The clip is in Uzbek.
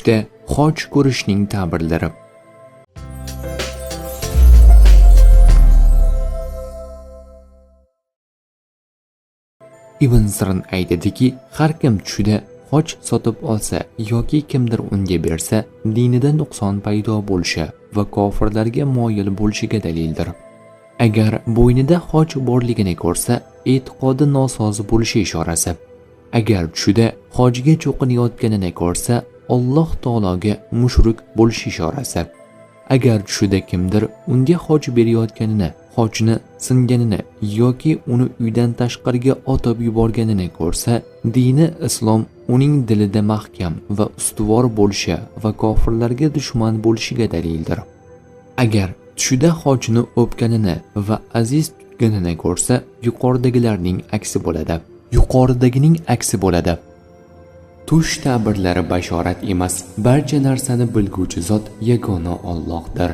tushda hoj ko'rishning ta'birlari. Ibn Sirin aytadiki, har kim tushda hoj sotib olsa yoki kimdir unga bersa, dinida nuqson paydo bo'lishi va kofirlarga moyil bo'lishiga dalildir. Agar bo'ynida hoj borligini ko'rsa, e'tiqodi nosoz bo'lishi ishorasi. Agar tushida hojga cho'qinayotganini ko'rsa, Alloh taologa mushrik bo'lish ishorasi. Agar tushida kimdir unga hoj berayotganini, hojni singanini yoki uni uydan tashqariga otib yuborganini ko'rsa, dini islom uning dilida mahkam va ustuvor bo'lishi va kofirlarga dushman bo'lishiga dalildir. Agar tushida hojni o'pganini va aziz tutganini ko'rsa, yuqoridagilarning aksi bo'ladi. Yuqoridagining aksi bo'ladi. Tush ta'birlari bashorat emas, barcha narsani bilguvchi zot yagona Allohdir.